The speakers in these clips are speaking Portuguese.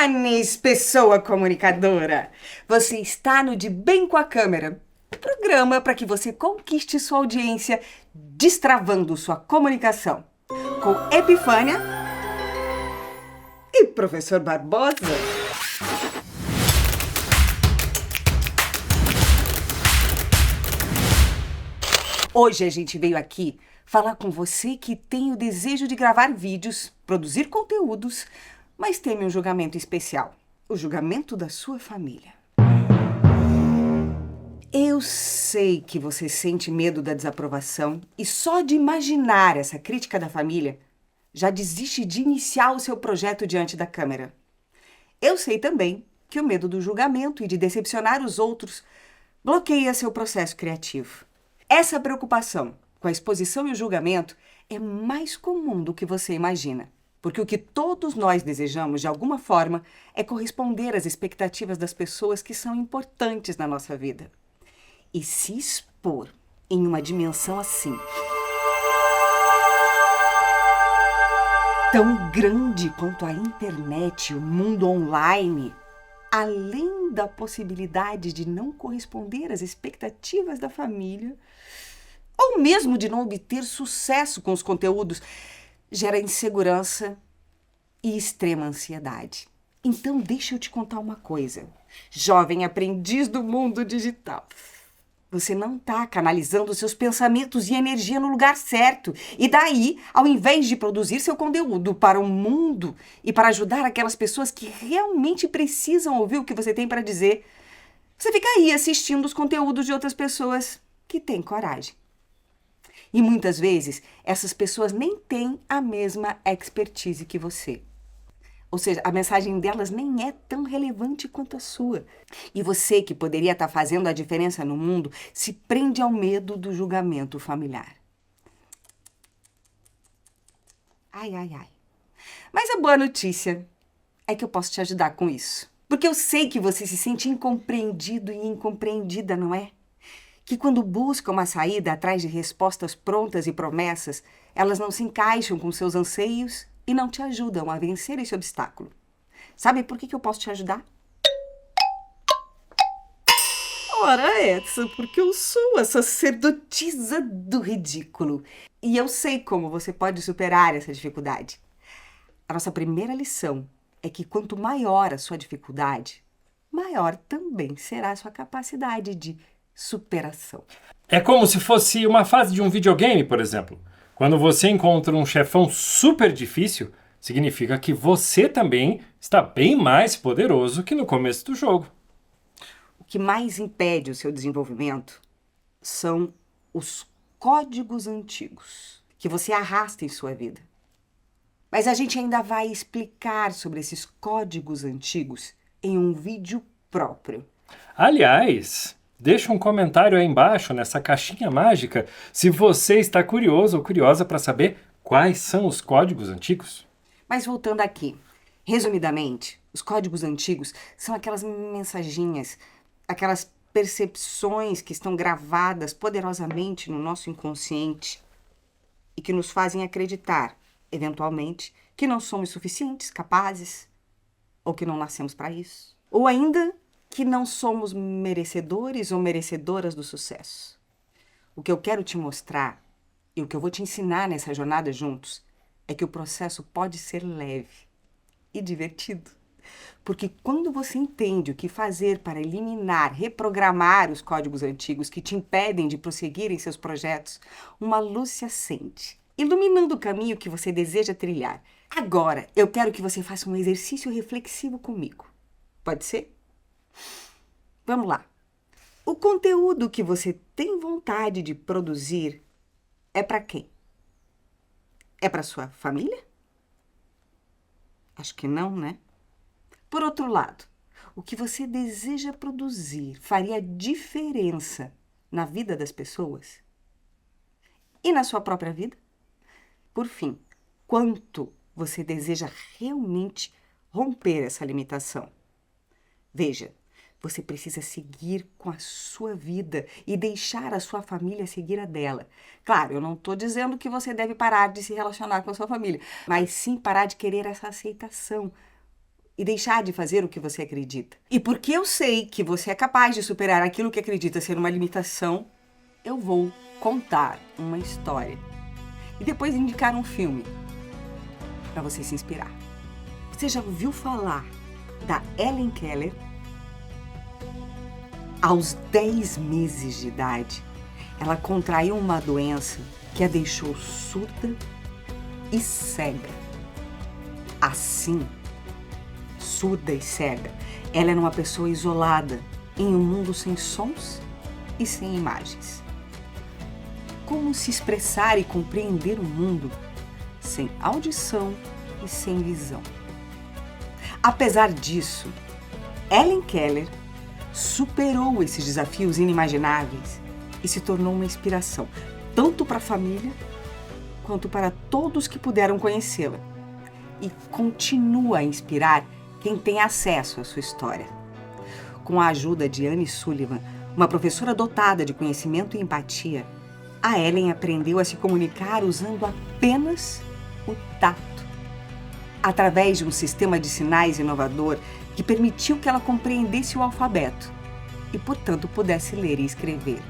Anis, pessoa comunicadora! Você está no De Bem com a Câmera, um programa para que você conquiste sua audiência destravando sua comunicação. Com Epifânia e Professor Barbosa. Hoje a gente veio aqui falar com você que tem o desejo de gravar vídeos, produzir conteúdos, mas teme um julgamento especial, o julgamento da sua família. Eu sei que você sente medo da desaprovação e só de imaginar essa crítica da família já desiste de iniciar o seu projeto diante da câmera. Eu sei também que o medo do julgamento e de decepcionar os outros bloqueia seu processo criativo. Essa preocupação com a exposição e o julgamento é mais comum do que você imagina, porque o que todos nós desejamos, de alguma forma, é corresponder às expectativas das pessoas que são importantes na nossa vida. E se expor em uma dimensão assim, tão grande quanto a internet, o mundo online, além da possibilidade de não corresponder às expectativas da família, ou mesmo de não obter sucesso com os conteúdos, gera insegurança e extrema ansiedade. Então, deixa eu te contar uma coisa, jovem aprendiz do mundo digital. Você não está canalizando seus pensamentos e energia no lugar certo. E daí, ao invés de produzir seu conteúdo para o mundo e para ajudar aquelas pessoas que realmente precisam ouvir o que você tem para dizer, você fica aí assistindo os conteúdos de outras pessoas que têm coragem. E muitas vezes, essas pessoas nem têm a mesma expertise que você. Ou seja, a mensagem delas nem é tão relevante quanto a sua. E você, que poderia estar fazendo a diferença no mundo, se prende ao medo do julgamento familiar. Ai, ai, ai. Mas a boa notícia é que eu posso te ajudar com isso. Porque eu sei que você se sente incompreendido e incompreendida, não é? Que quando busca uma saída atrás de respostas prontas e promessas, elas não se encaixam com seus anseios e não te ajudam a vencer esse obstáculo. Sabe por que eu posso te ajudar? Ora, Edson, porque eu sou a sacerdotisa do ridículo. E eu sei como você pode superar essa dificuldade. A nossa primeira lição é que quanto maior a sua dificuldade, maior também será a sua capacidade de superação. É como se fosse uma fase de um videogame, por exemplo. Quando você encontra um chefão super difícil, significa que você também está bem mais poderoso que no começo do jogo. O que mais impede o seu desenvolvimento são os códigos antigos que você arrasta em sua vida. Mas a gente ainda vai explicar sobre esses códigos antigos em um vídeo próprio. Aliás, deixa um comentário aí embaixo nessa caixinha mágica se você está curioso ou curiosa para saber quais são os códigos antigos. Mas voltando aqui, resumidamente, os códigos antigos são aquelas mensaginhas, aquelas percepções que estão gravadas poderosamente no nosso inconsciente e que nos fazem acreditar, eventualmente, que não somos suficientes, capazes, ou que não nascemos para isso. Ou ainda que não somos merecedores ou merecedoras do sucesso. O que eu quero te mostrar e o que eu vou te ensinar nessa jornada juntos é que o processo pode ser leve e divertido. Porque quando você entende o que fazer para eliminar, reprogramar os códigos antigos que te impedem de prosseguir em seus projetos, uma luz se acende, iluminando o caminho que você deseja trilhar. Agora, eu quero que você faça um exercício reflexivo comigo. Pode ser? Vamos lá. O conteúdo que você tem vontade de produzir é para quem? É para sua família? Acho que não, né? Por outro lado, o que você deseja produzir faria diferença na vida das pessoas? E na sua própria vida? Por fim, quanto você deseja realmente romper essa limitação? Veja, você precisa seguir com a sua vida e deixar a sua família seguir a dela. Claro, eu não estou dizendo que você deve parar de se relacionar com a sua família, mas sim parar de querer essa aceitação e deixar de fazer o que você acredita. E porque eu sei que você é capaz de superar aquilo que acredita ser uma limitação, eu vou contar uma história e depois indicar um filme para você se inspirar. Você já ouviu falar da Helen Keller? Aos 10 meses de idade, ela contraiu uma doença que a deixou surda e cega. Assim, surda e cega, ela era uma pessoa isolada em um mundo sem sons e sem imagens. Como se expressar e compreender o mundo sem audição e sem visão? Apesar disso, Helen Keller superou esses desafios inimagináveis e se tornou uma inspiração, tanto para a família quanto para todos que puderam conhecê-la. E continua a inspirar quem tem acesso à sua história. Com a ajuda de Anne Sullivan, uma professora dotada de conhecimento e empatia, a Helen aprendeu a se comunicar usando apenas o tato, através de um sistema de sinais inovador que permitiu que ela compreendesse o alfabeto e, portanto, pudesse ler e escrever.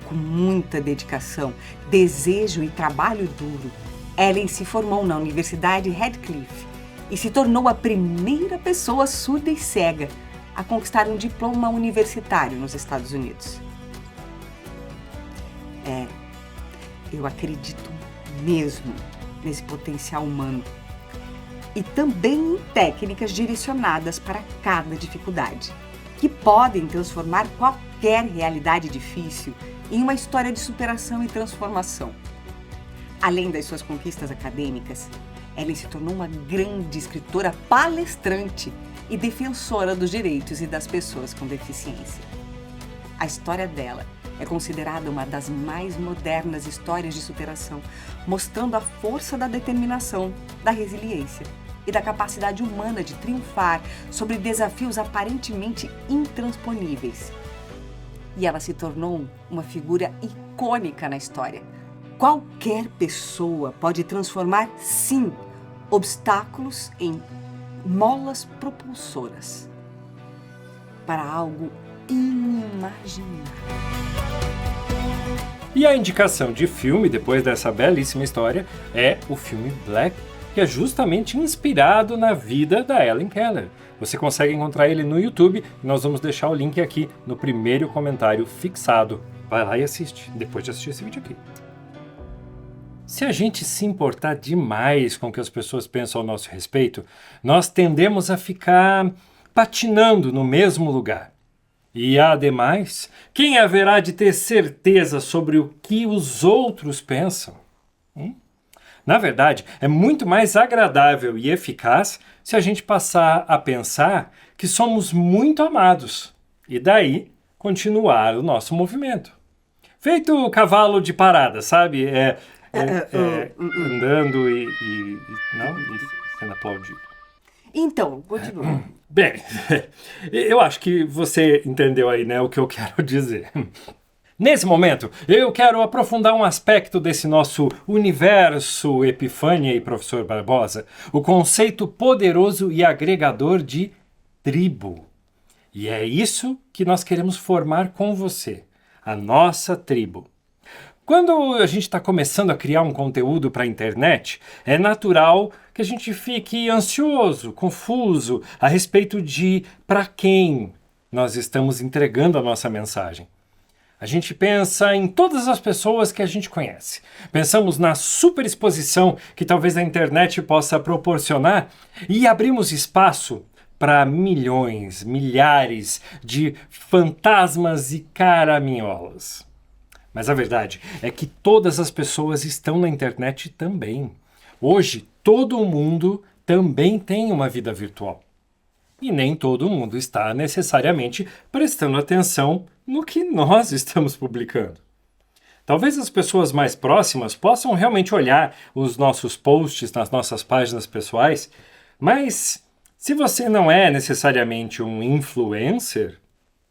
Com muita dedicação, desejo e trabalho duro, Helen se formou na Universidade Radcliffe e se tornou a primeira pessoa surda e cega a conquistar um diploma universitário nos Estados Unidos. Eu acredito mesmo nesse potencial humano e também em técnicas direcionadas para cada dificuldade, que podem transformar qualquer realidade difícil em uma história de superação e transformação. Além das suas conquistas acadêmicas, Helen se tornou uma grande escritora palestrante e defensora dos direitos e das pessoas com deficiência. A história dela é considerada uma das mais modernas histórias de superação, mostrando a força da determinação, da resiliência e da capacidade humana de triunfar sobre desafios aparentemente intransponíveis. E ela se tornou uma figura icônica na história. Qualquer pessoa pode transformar, sim, obstáculos em molas propulsoras para algo inimaginável. E a indicação de filme, depois dessa belíssima história, é o filme Black, que é justamente inspirado na vida da Helen Keller. Você consegue encontrar ele no YouTube e nós vamos deixar o link aqui no primeiro comentário fixado. Vai lá e assiste, depois de assistir esse vídeo aqui. Se a gente se importar demais com o que as pessoas pensam ao nosso respeito, nós tendemos a ficar patinando no mesmo lugar. E, ademais, quem haverá de ter certeza sobre o que os outros pensam? Na verdade, é muito mais agradável e eficaz se a gente passar a pensar que somos muito amados e daí continuar o nosso movimento. Feito o cavalo de parada, sabe? Andando e sendo aplaudido. Então, continua. Bem, eu acho que você entendeu aí, né, o que eu quero dizer. Nesse momento, eu quero aprofundar um aspecto desse nosso universo Epifânia e Professor Barbosa, o conceito poderoso e agregador de tribo. E é isso que nós queremos formar com você, a nossa tribo. Quando a gente está começando a criar um conteúdo para a internet, é natural que a gente fique ansioso, confuso a respeito de para quem nós estamos entregando a nossa mensagem. A gente pensa em todas as pessoas que a gente conhece. Pensamos na superexposição que talvez a internet possa proporcionar e abrimos espaço para milhões, milhares de fantasmas e caraminholas. Mas a verdade é que todas as pessoas estão na internet também. Hoje, todo mundo também tem uma vida virtual. E nem todo mundo está necessariamente prestando atenção no que nós estamos publicando. Talvez as pessoas mais próximas possam realmente olhar os nossos posts nas nossas páginas pessoais, mas se você não é necessariamente um influencer,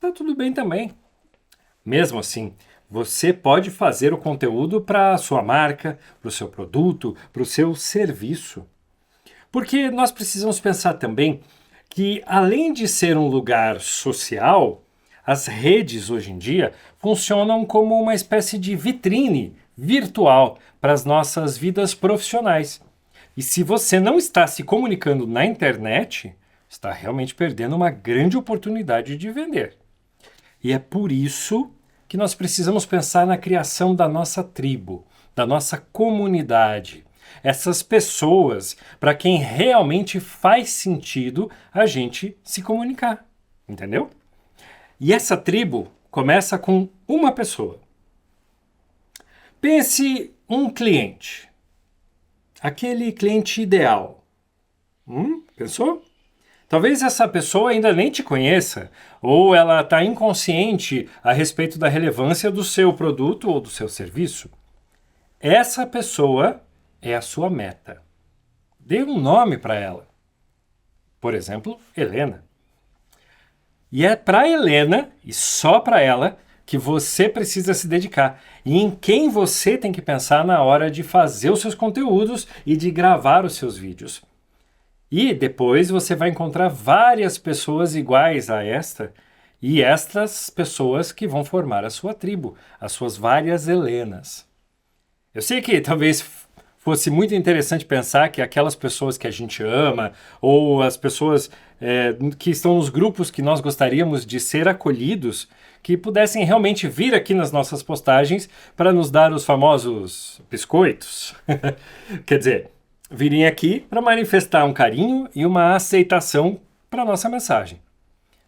tá tudo bem também. Mesmo assim, você pode fazer o conteúdo para a sua marca, para o seu produto, para o seu serviço. Porque nós precisamos pensar também que, além de ser um lugar social, as redes hoje em dia funcionam como uma espécie de vitrine virtual para as nossas vidas profissionais. E se você não está se comunicando na internet, está realmente perdendo uma grande oportunidade de vender. E é por isso que nós precisamos pensar na criação da nossa tribo, da nossa comunidade. Essas pessoas para quem realmente faz sentido a gente se comunicar. Entendeu? E essa tribo começa com uma pessoa. Pense um cliente. Aquele cliente ideal. Pensou? Talvez essa pessoa ainda nem te conheça, ou ela está inconsciente a respeito da relevância do seu produto ou do seu serviço. Essa pessoa é a sua meta. Dê um nome para ela. Por exemplo, Helena. E é para Helena, e só para ela, que você precisa se dedicar. E em quem você tem que pensar na hora de fazer os seus conteúdos e de gravar os seus vídeos. E depois você vai encontrar várias pessoas iguais a esta, e estas pessoas que vão formar a sua tribo, as suas várias Helenas. Eu sei que talvez fosse muito interessante pensar que aquelas pessoas que a gente ama, ou as pessoas que estão nos grupos que nós gostaríamos de ser acolhidos, que pudessem realmente vir aqui nas nossas postagens para nos dar os famosos biscoitos. Quer dizer, virem aqui para manifestar um carinho e uma aceitação para a nossa mensagem.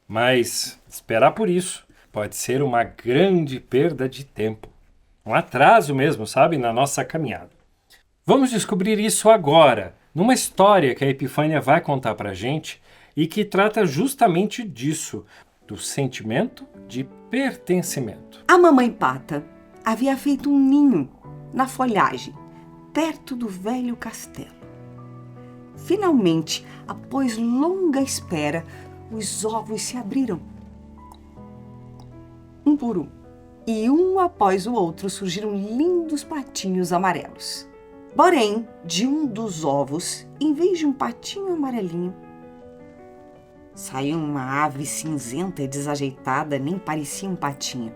Mas esperar por isso pode ser uma grande perda de tempo. Um atraso mesmo, sabe, na nossa caminhada. Vamos descobrir isso agora, numa história que a Epifânia vai contar para a gente e que trata justamente disso, do sentimento de pertencimento. A mamãe pata havia feito um ninho na folhagem, perto do velho castelo. Finalmente, após longa espera, os ovos se abriram. Um por um, e um após o outro surgiram lindos patinhos amarelos. Porém, de um dos ovos, em vez de um patinho amarelinho, saiu uma ave cinzenta e desajeitada, nem parecia um patinho.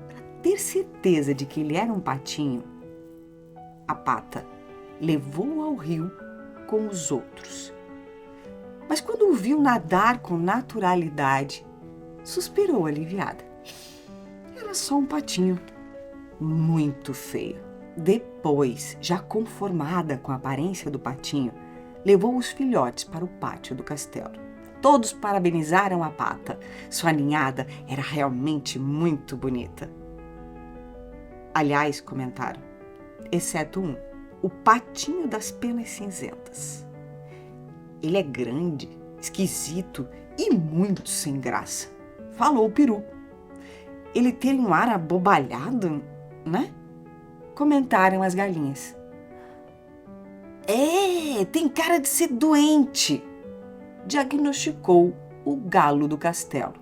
Para ter certeza de que ele era um patinho, a pata levou-o ao rio com os outros. Mas quando o viu nadar com naturalidade, suspirou aliviada. Era só um patinho, muito feio. Depois, já conformada com a aparência do patinho, levou os filhotes para o pátio do castelo. Todos parabenizaram a pata. Sua ninhada era realmente muito bonita. Aliás, comentaram, exceto um, o patinho das penas cinzentas. Ele é grande, esquisito e muito sem graça, falou o peru. Ele tem um ar abobalhado, né? Comentaram as galinhas. Tem cara de ser doente, diagnosticou o galo do castelo.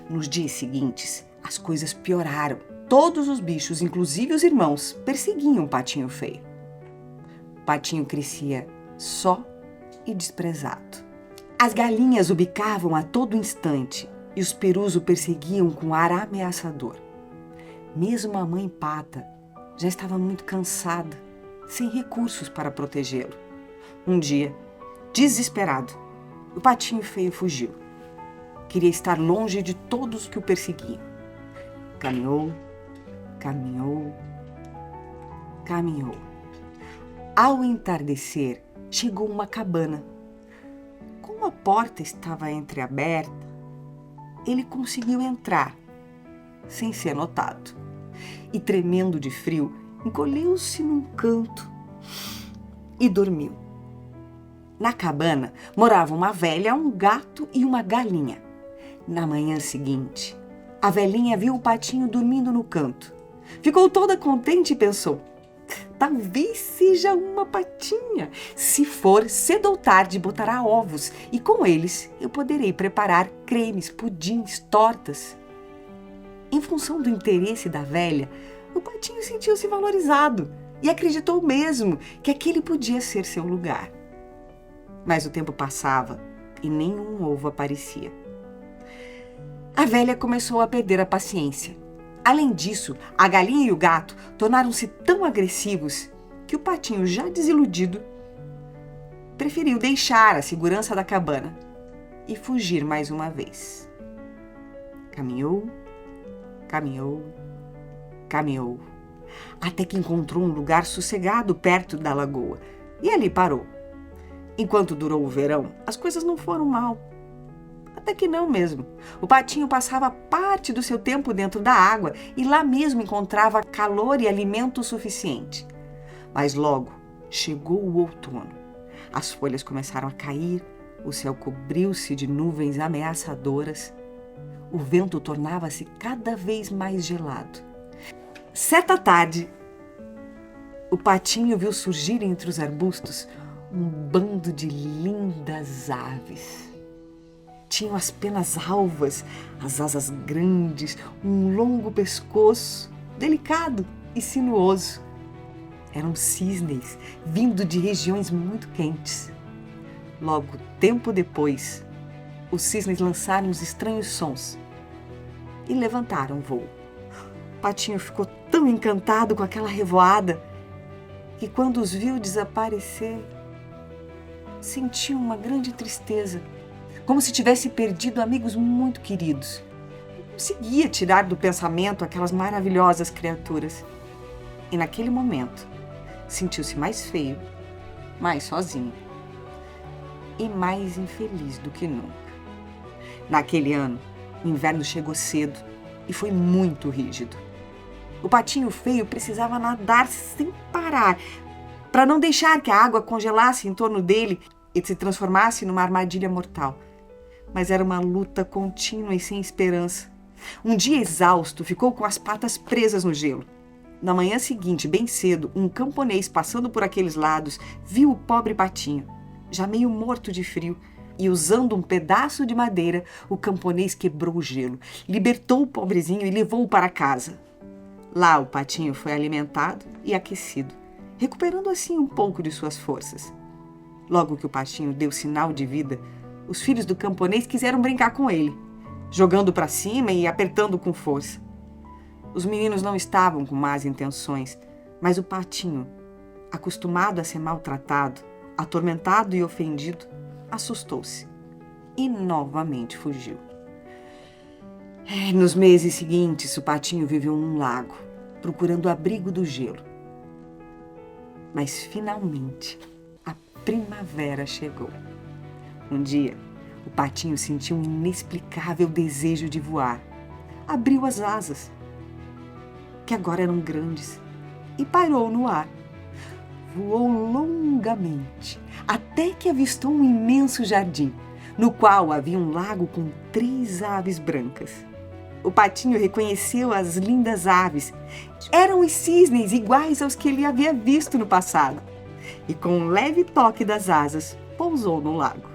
Nos dias seguintes, as coisas pioraram. Todos os bichos, inclusive os irmãos, perseguiam o patinho feio. O patinho crescia só e desprezado. As galinhas o bicavam a todo instante e os perus o perseguiam com ar ameaçador. Mesmo a mãe pata já estava muito cansada, sem recursos para protegê-lo. Um dia, desesperado, o patinho feio fugiu. Queria estar longe de todos que o perseguiam. Caminhou, caminhou, caminhou. Ao entardecer, chegou a uma cabana. Como a porta estava entreaberta, ele conseguiu entrar, sem ser notado. E, tremendo de frio, encolheu-se num canto e dormiu. Na cabana moravam uma velha, um gato e uma galinha. Na manhã seguinte, a velhinha viu o patinho dormindo no canto. Ficou toda contente e pensou, talvez seja uma patinha. Se for, cedo ou tarde botará ovos e com eles eu poderei preparar cremes, pudins, tortas. Em função do interesse da velha, o patinho sentiu-se valorizado e acreditou mesmo que aquele podia ser seu lugar. Mas o tempo passava, e nenhum ovo aparecia. A velha começou a perder a paciência. Além disso, a galinha e o gato tornaram-se tão agressivos que o patinho, já desiludido, preferiu deixar a segurança da cabana e fugir mais uma vez. Caminhou, caminhou, caminhou, até que encontrou um lugar sossegado perto da lagoa e ali parou. Enquanto durou o verão, as coisas não foram mal. Até que não mesmo. O patinho passava parte do seu tempo dentro da água e lá mesmo encontrava calor e alimento suficiente. Mas logo chegou o outono. As folhas começaram a cair, o céu cobriu-se de nuvens ameaçadoras. O vento tornava-se cada vez mais gelado. Certa tarde, o patinho viu surgir entre os arbustos um bando de lindas aves. Tinham as penas alvas, as asas grandes, um longo pescoço, delicado e sinuoso. Eram cisnes, vindo de regiões muito quentes. Logo, tempo depois, os cisnes lançaram uns estranhos sons e levantaram voo. O patinho ficou tão encantado com aquela revoada que, quando os viu desaparecer, sentiu uma grande tristeza, como se tivesse perdido amigos muito queridos. Não conseguia tirar do pensamento aquelas maravilhosas criaturas. E naquele momento, sentiu-se mais feio, mais sozinho e mais infeliz do que nunca. Naquele ano, o inverno chegou cedo e foi muito rígido. O patinho feio precisava nadar sem parar para não deixar que a água congelasse em torno dele e se transformasse numa armadilha mortal. Mas era uma luta contínua e sem esperança. Um dia exausto, ficou com as patas presas no gelo. Na manhã seguinte, bem cedo, um camponês passando por aqueles lados viu o pobre patinho, já meio morto de frio, e usando um pedaço de madeira, o camponês quebrou o gelo, libertou o pobrezinho e levou-o para casa. Lá o patinho foi alimentado e aquecido, recuperando assim um pouco de suas forças. Logo que o patinho deu sinal de vida, os filhos do camponês quiseram brincar com ele, jogando para cima e apertando com força. Os meninos não estavam com más intenções, mas o patinho, acostumado a ser maltratado, atormentado e ofendido, assustou-se e novamente fugiu. Nos meses seguintes, o patinho viveu num lago, procurando o abrigo do gelo. Mas finalmente, a primavera chegou. Um dia, o patinho sentiu um inexplicável desejo de voar. Abriu as asas, que agora eram grandes, e parou no ar. Voou longamente, até que avistou um imenso jardim, no qual havia um lago com 3 aves brancas. O patinho reconheceu as lindas aves. Eram os cisnes iguais aos que ele havia visto no passado. E com um leve toque das asas, pousou no lago.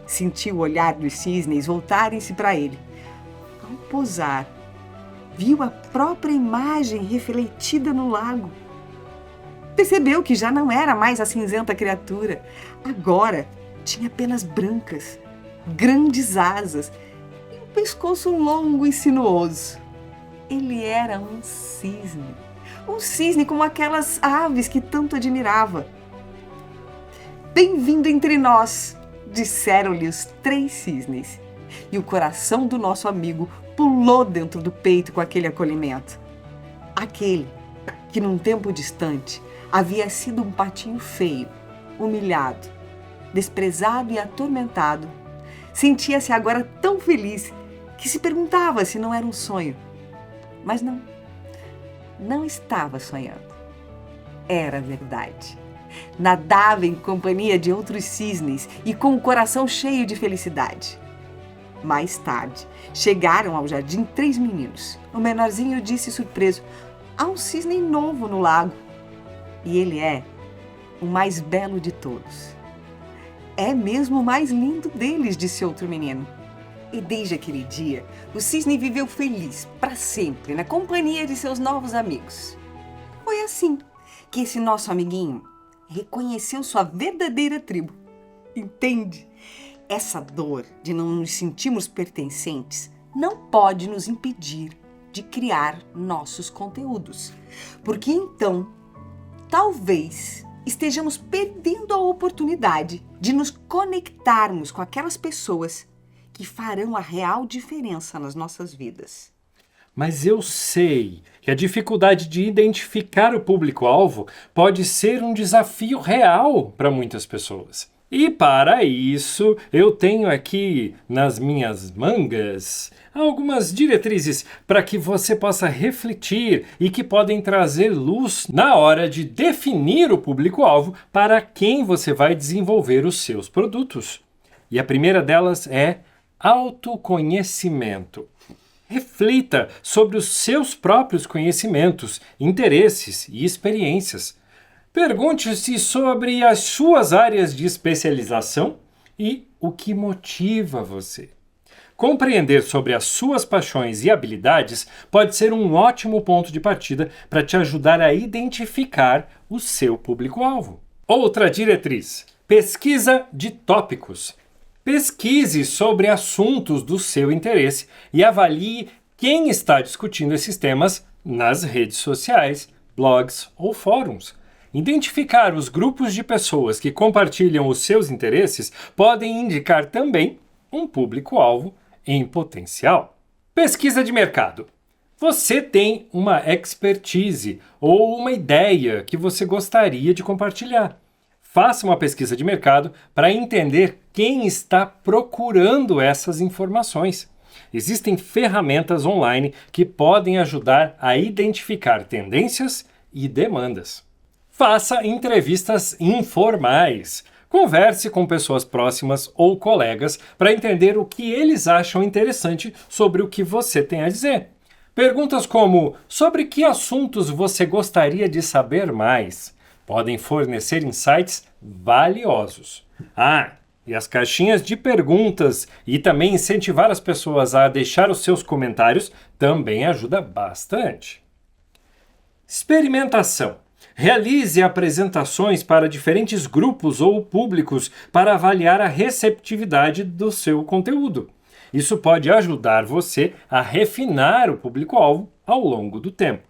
Sentiu o olhar dos cisnes voltarem-se para ele. Ao pousar, viu a própria imagem refletida no lago. Percebeu que já não era mais a cinzenta criatura. Agora tinha penas brancas, grandes asas e um pescoço longo e sinuoso. Ele era um cisne como aquelas aves que tanto admirava. Bem-vindo entre nós, disseram-lhe os 3 cisnes. E o coração do nosso amigo pulou dentro do peito com aquele acolhimento. Aquele que num tempo distante havia sido um patinho feio, humilhado, desprezado e atormentado, sentia-se agora tão feliz que se perguntava se não era um sonho. Mas não estava sonhando. Era verdade. Nadava em companhia de outros cisnes e com o coração cheio de felicidade. Mais tarde, chegaram ao jardim 3 meninos. O menorzinho disse surpreso: há um cisne novo no lago. E ele é o mais belo de todos. É mesmo o mais lindo deles, disse outro menino. E desde aquele dia, o cisne viveu feliz para sempre na companhia de seus novos amigos. Foi assim que esse nosso amiguinho reconheceu sua verdadeira tribo. Entende? Essa dor de não nos sentirmos pertencentes não pode nos impedir de criar nossos conteúdos, porque então, talvez estejamos perdendo a oportunidade de nos conectarmos com aquelas pessoas que farão a real diferença nas nossas vidas. Mas eu sei que a dificuldade de identificar o público-alvo pode ser um desafio real para muitas pessoas. E para isso, eu tenho aqui nas minhas mangas algumas diretrizes para que você possa refletir e que podem trazer luz na hora de definir o público-alvo para quem você vai desenvolver os seus produtos. E a primeira delas é autoconhecimento. Reflita sobre os seus próprios conhecimentos, interesses e experiências. Pergunte-se sobre as suas áreas de especialização e o que motiva você. Compreender sobre as suas paixões e habilidades pode ser um ótimo ponto de partida para te ajudar a identificar o seu público-alvo. Outra diretriz: pesquisa de tópicos. Pesquise sobre assuntos do seu interesse e avalie quem está discutindo esses temas nas redes sociais, blogs ou fóruns. Identificar os grupos de pessoas que compartilham os seus interesses podem indicar também um público-alvo em potencial. Pesquisa de mercado. Você tem uma expertise ou uma ideia que você gostaria de compartilhar. Faça uma pesquisa de mercado para entender quem está procurando essas informações. Existem ferramentas online que podem ajudar a identificar tendências e demandas. Faça entrevistas informais. Converse com pessoas próximas ou colegas para entender o que eles acham interessante sobre o que você tem a dizer. Perguntas como: sobre que assuntos você gostaria de saber mais? Podem fornecer insights valiosos. E as caixinhas de perguntas e também incentivar as pessoas a deixar os seus comentários também ajuda bastante. Experimentação. Realize apresentações para diferentes grupos ou públicos para avaliar a receptividade do seu conteúdo. Isso pode ajudar você a refinar o público-alvo ao longo do tempo.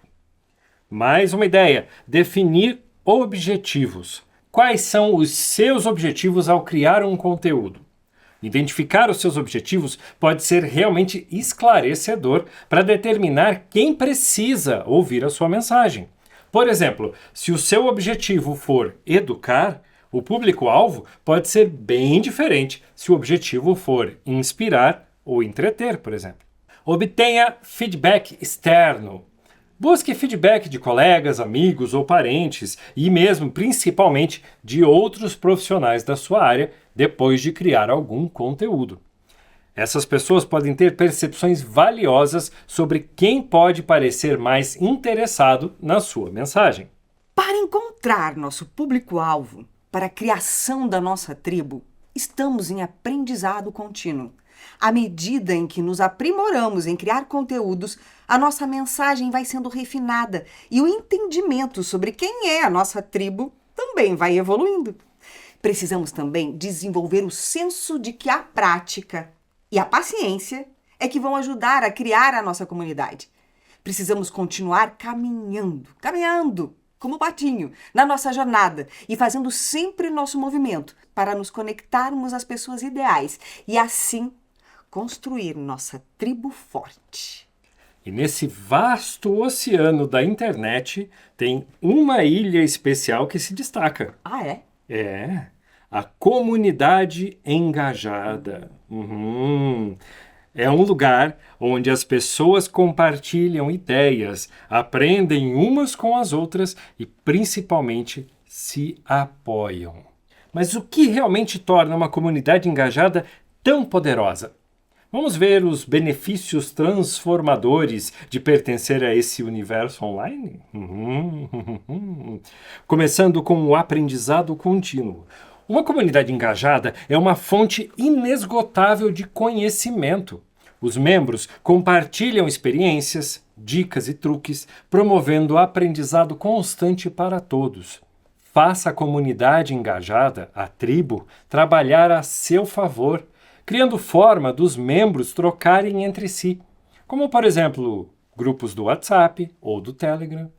Mais uma ideia: definir objetivos. Quais são os seus objetivos ao criar um conteúdo? Identificar os seus objetivos pode ser realmente esclarecedor para determinar quem precisa ouvir a sua mensagem. Por exemplo, se o seu objetivo for educar, o público-alvo pode ser bem diferente se o objetivo for inspirar ou entreter, por exemplo. Obtenha feedback externo. Busque feedback de colegas, amigos ou parentes e mesmo, principalmente, de outros profissionais da sua área depois de criar algum conteúdo. Essas pessoas podem ter percepções valiosas sobre quem pode parecer mais interessado na sua mensagem. Para encontrar nosso público-alvo para a criação da nossa tribo, estamos em aprendizado contínuo. À medida em que nos aprimoramos em criar conteúdos, a nossa mensagem vai sendo refinada e o entendimento sobre quem é a nossa tribo também vai evoluindo. Precisamos também desenvolver o senso de que a prática e a paciência é que vão ajudar a criar a nossa comunidade. Precisamos continuar caminhando, como patinho, na nossa jornada e fazendo sempre nosso movimento para nos conectarmos às pessoas ideais e assim construir nossa tribo forte. E nesse vasto oceano da internet tem uma ilha especial que se destaca. Ah, é? É, a comunidade engajada. É um lugar onde as pessoas compartilham ideias, aprendem umas com as outras e principalmente se apoiam. Mas o que realmente torna uma comunidade engajada tão poderosa? Vamos ver os benefícios transformadores de pertencer a esse universo online? Começando com o aprendizado contínuo. Uma comunidade engajada é uma fonte inesgotável de conhecimento. Os membros compartilham experiências, dicas e truques, promovendo o aprendizado constante para todos. faça a comunidade engajada, a tribo, trabalhar a seu favor, criando forma dos membros trocarem entre si, como, por exemplo, grupos do WhatsApp ou do Telegram.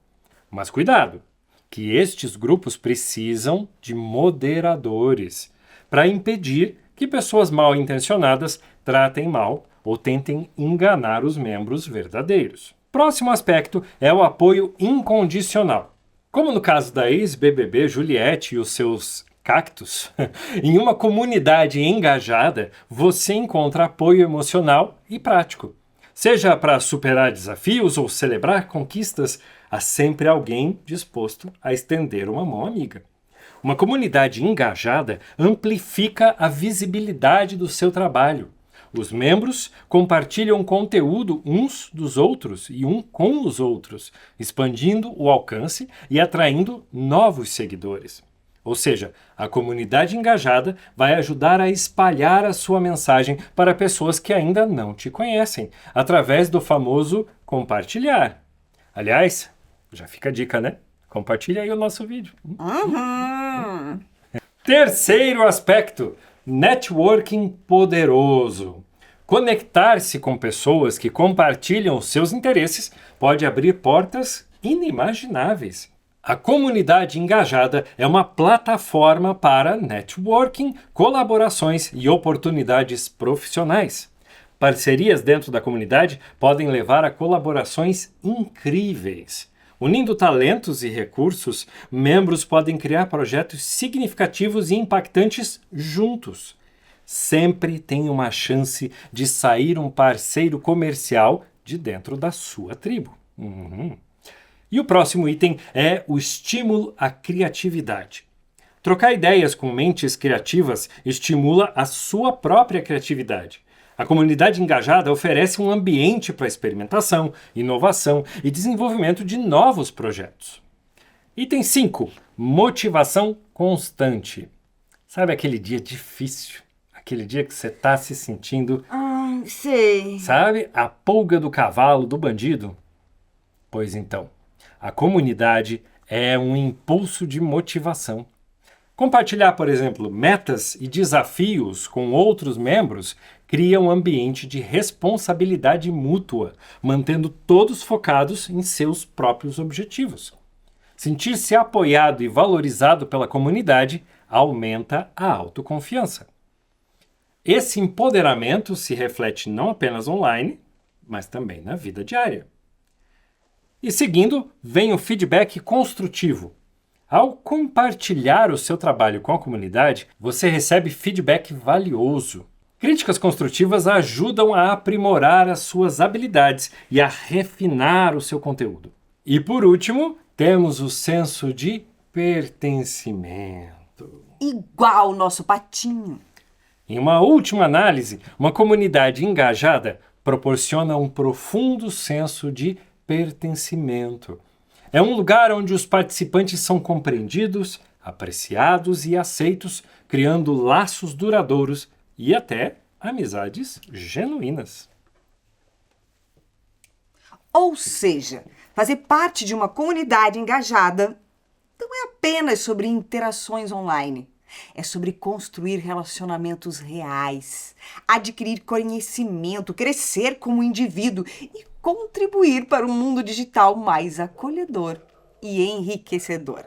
Mas cuidado, que estes grupos precisam de moderadores para impedir que pessoas mal intencionadas tratem mal ou tentem enganar os membros verdadeiros. Próximo aspecto é o apoio incondicional. Como no caso da ex-BBB Juliette e os seus cactos, em uma comunidade engajada, você encontra apoio emocional e prático. Seja para superar desafios ou celebrar conquistas, há sempre alguém disposto a estender uma mão amiga. Uma comunidade engajada amplifica a visibilidade do seu trabalho. Os membros compartilham conteúdo uns dos outros e um com os outros, expandindo o alcance e atraindo novos seguidores. Ou seja, a comunidade engajada vai ajudar a espalhar a sua mensagem para pessoas que ainda não te conhecem, através do famoso compartilhar. Aliás, já fica a dica, né? Compartilha aí o nosso vídeo. Uhum. Terceiro aspecto, networking poderoso. Conectar-se com pessoas que compartilham os seus interesses pode abrir portas inimagináveis. A comunidade engajada é uma plataforma para networking, colaborações e oportunidades profissionais. Parcerias dentro da comunidade podem levar a colaborações incríveis. Unindo talentos e recursos, membros podem criar projetos significativos e impactantes juntos. Sempre tem uma chance de sair um parceiro comercial de dentro da sua tribo. E o próximo item é o estímulo à criatividade. Trocar ideias com mentes criativas estimula a sua própria criatividade. A comunidade engajada oferece um ambiente para experimentação, inovação e desenvolvimento de novos projetos. Item 5. Motivação constante. Sabe aquele dia difícil? Aquele dia que você está se sentindo... sei. Sabe a pulga do cavalo do bandido? Pois então, a comunidade é um impulso de motivação. Compartilhar, por exemplo, metas e desafios com outros membros cria um ambiente de responsabilidade mútua, mantendo todos focados em seus próprios objetivos. Sentir-se apoiado e valorizado pela comunidade aumenta a autoconfiança. Esse empoderamento se reflete não apenas online, mas também na vida diária. E seguindo, vem o feedback construtivo. Ao compartilhar o seu trabalho com a comunidade, você recebe feedback valioso. Críticas construtivas ajudam a aprimorar as suas habilidades e a refinar o seu conteúdo. E por último, temos o senso de pertencimento. Igual o nosso patinho. Em uma última análise, uma comunidade engajada proporciona um profundo senso de pertencimento. É um lugar onde os participantes são compreendidos, apreciados e aceitos, criando laços duradouros e até amizades genuínas. Ou seja, fazer parte de uma comunidade engajada não é apenas sobre interações online. É sobre construir relacionamentos reais, adquirir conhecimento, crescer como indivíduo e contribuir para um mundo digital mais acolhedor e enriquecedor.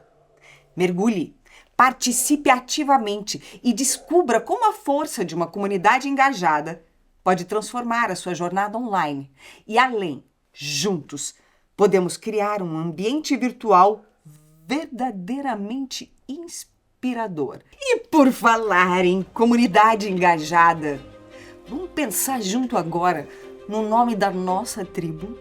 Mergulhe, participe ativamente e descubra como a força de uma comunidade engajada pode transformar a sua jornada online. E além, juntos, podemos criar um ambiente virtual verdadeiramente inspirador. E por falar em comunidade engajada, vamos pensar junto agora no nome da nossa tribo?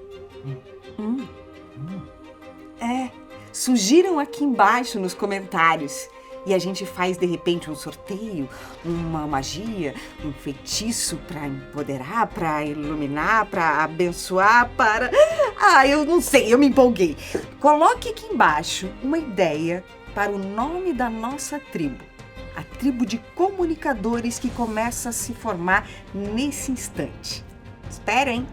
Sugiram aqui embaixo nos comentários. E a gente faz, de repente, um sorteio, uma magia, um feitiço para empoderar, para iluminar, para abençoar, para... eu não sei, eu me empolguei. Coloque aqui embaixo uma ideia para o nome da nossa tribo. A tribo de comunicadores que começa a se formar nesse instante. Espera, hein?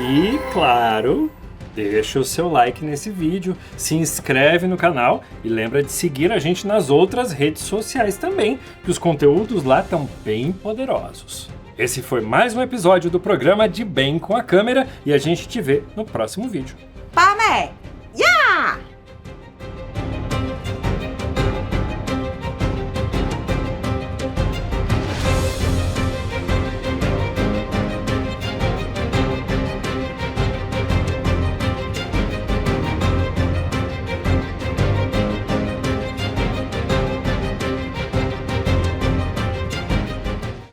E, claro, Deixa o seu like nesse vídeo, se inscreve no canal e lembra de seguir a gente nas outras redes sociais também, que os conteúdos lá estão bem poderosos. Esse foi mais um episódio do programa De Bem com a Câmera e a gente te vê no próximo vídeo. Pamé!